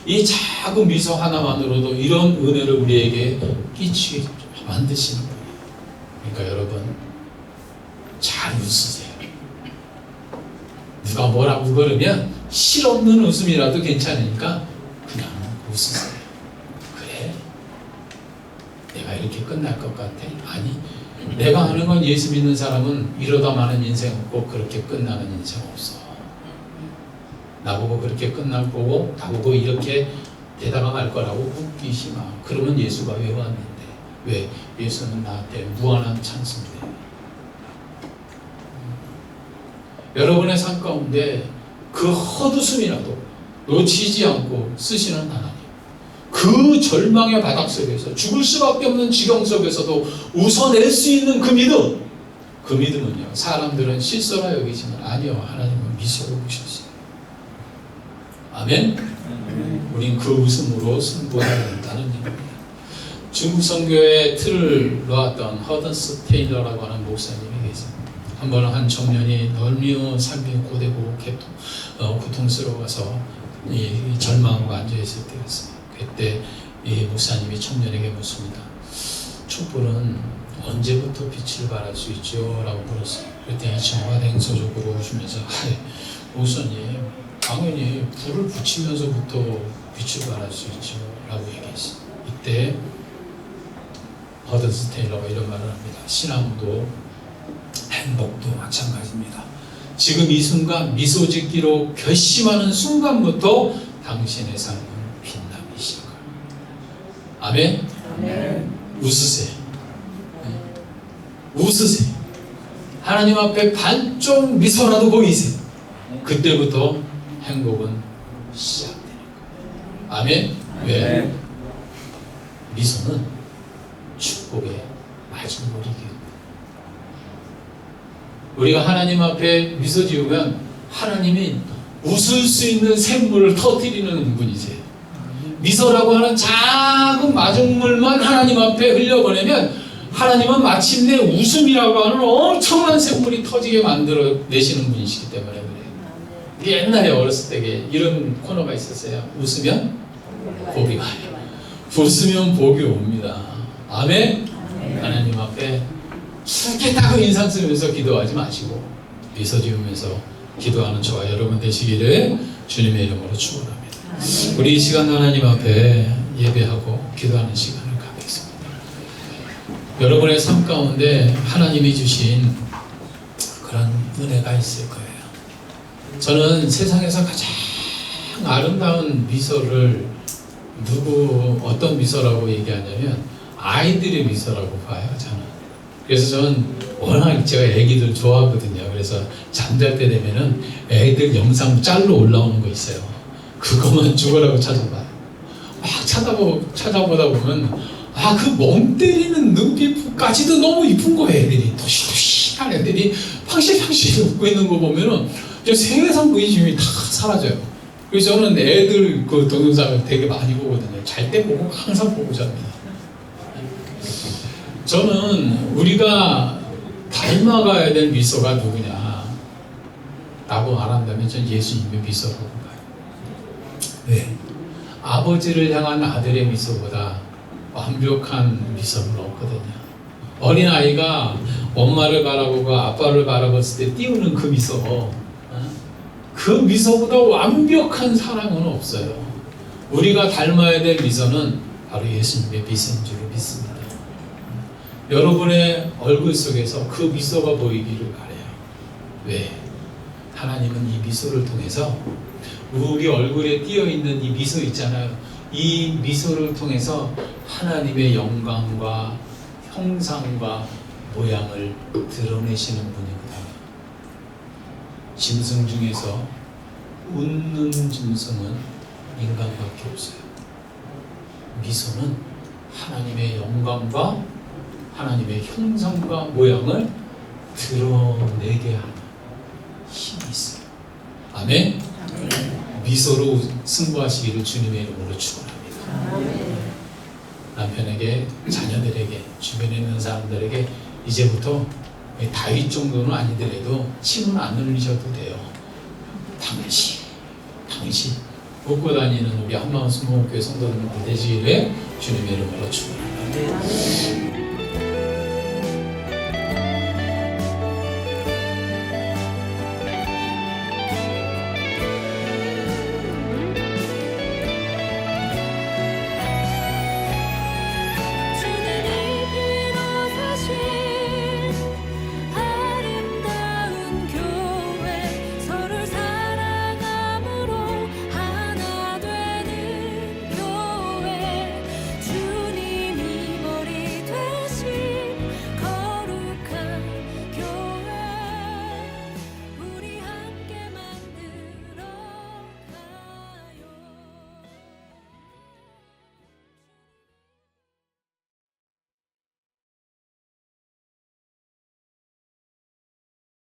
이 작은 미소 하나만으로도 이런 은혜를 우리에게 끼치게 만드시는 거예요. 그러니까 여러분 잘 웃으세요. 누가 뭐라고 그러면 실없는 웃음이라도 괜찮으니까 그냥 웃으세요. 그래? 내가 이렇게 끝날 것 같아? 아니, 내가 아는 건 예수 믿는 사람은 이러다 마는 인생 없고 그렇게 끝나는 인생 없어. 나보고 그렇게 끝날 거고 나보고 이렇게 되다가 말 거라고 웃기시 마. 그러면 예수가 왜 왔는데? 왜? 예수는 나한테 무한한 찬스인데. 여러분의 삶 가운데 그 헛웃음이라도 놓치지 않고 쓰시는 하나님, 그 절망의 바닥 속에서 죽을 수밖에 없는 지경 속에서도 웃어낼 수 있는 그 믿음, 그 믿음은요, 사람들은 실수라 여기지만 아니요, 하나님은 미소로 보셨어요. 아멘? 우린 그 웃음으로 승부해야 된다는 얘기입니다. 중국 선교의 틀을 놓았던 허던스 테일러라고 하는 목사님이 계세요. 한 번은 한 청년이 너무 삶이 고되고 고통스러워서 절망하고 앉아있을 때였어요. 그때 이 목사님이 청년에게 묻습니다. 촛불은 언제부터 빛을 발할 수 있죠? 라고 물었어요. 그때 이 친구가 냉소적으로 웃으면서 목사님, 당연히 불을 붙이면서부터 빛을 발할 수 있죠 라고 얘기했어요. 이때 허던스 테일러가 이런 말을 합니다. 신앙도 행복도 마찬가지입니다. 지금 이 순간 미소 짓기로 결심하는 순간부터 당신의 삶은 빛나기 시작합니다. 아멘? 아멘. 웃으세요. 웃으세요. 하나님 앞에 반쪽 미소라도 보이세요. 그때부터 행복은 시작됩니다. 아멘. 왜? 미소는 축복의 마중물이기에 우리가 하나님 앞에 미소 지으면 하나님이 웃을 수 있는 샘물을 터뜨리는 분이세요. 미소라고 하는 작은 마중물만 하나님 앞에 흘려보내면 하나님은 마침내 웃음이라고 하는 엄청난 샘물이 터지게 만들어 내시는 분이시기 때문에 그래요. 옛날에 어렸을 때 이런 코너가 있었어요. 웃으면 복이 와요. 웃으면 복이 옵니다. 아멘. 하나님 앞에 죽겠다고 인상 쓰면서 기도하지 마시고 미소 지으면서 기도하는 저와 여러분 되시기를 주님의 이름으로 축원합니다. 우리 이 시간 하나님 앞에 예배하고 기도하는 시간을 갖겠습니다. 여러분의 삶 가운데 하나님이 주신 그런 은혜가 있을 거예요. 저는 세상에서 가장 아름다운 미소를 어떤 미소라고 얘기하냐면 아이들의 미소라고 봐요. 저는. 그래서 저는 워낙 제가 애기들 좋아하거든요. 그래서 잠잘 때 되면은 애들 영상 짤로 올라오는 거 있어요. 그것만 죽으라고 찾아봐요. 막 찾아보다 보면 그 멍 때리는 눈빛까지도 너무 이쁜 거예요. 애들이 도시도시한 애들이 팡실팡실 웃고 있는 거 보면은 세상 의심이 다 사라져요. 그래서 저는 애들 그 동영상을 되게 많이 보거든요. 잘 때 보고 항상 보고 잡니다. 저는 우리가 닮아가야 될 미소가 누구냐 라고 말한다면 전 예수님의 미소라고 봐요. 왜? 아버지를 향한 아들의 미소보다 완벽한 미소는 없거든요. 어린아이가 엄마를 바라보고 아빠를 바라봤을 때 띄우는 그 미소, 그 미소보다 완벽한 사랑은 없어요. 우리가 닮아야 될 미소는 바로 예수님의 미소인 줄 믿습니다. 여러분의 얼굴 속에서 그 미소가 보이기를 바라요. 왜? 하나님은 이 미소를 통해서 우리 얼굴에 띄어있는 이 미소 있잖아요. 이 미소를 통해서 하나님의 영광과 형상과 모양을 드러내시는 분입니다. 짐승 중에서 웃는 짐승은 인간밖에 없어요. 미소는 하나님의 영광과 하나님의 형상과 모양을 드러내게 하는 힘이 있어요. 아멘. 미소로 승부하시기를 주님의 이름으로 축원합니다. 남편에게, 자녀들에게, 주변에 있는 사람들에게 이제부터 다윗 정도는 아니더라도 침은 안 흘리셔도 돼요. 당신 웃고 다니는 우리 한마음 순복음교회 성도들 되시기를 주님의 이름으로 축원합니다.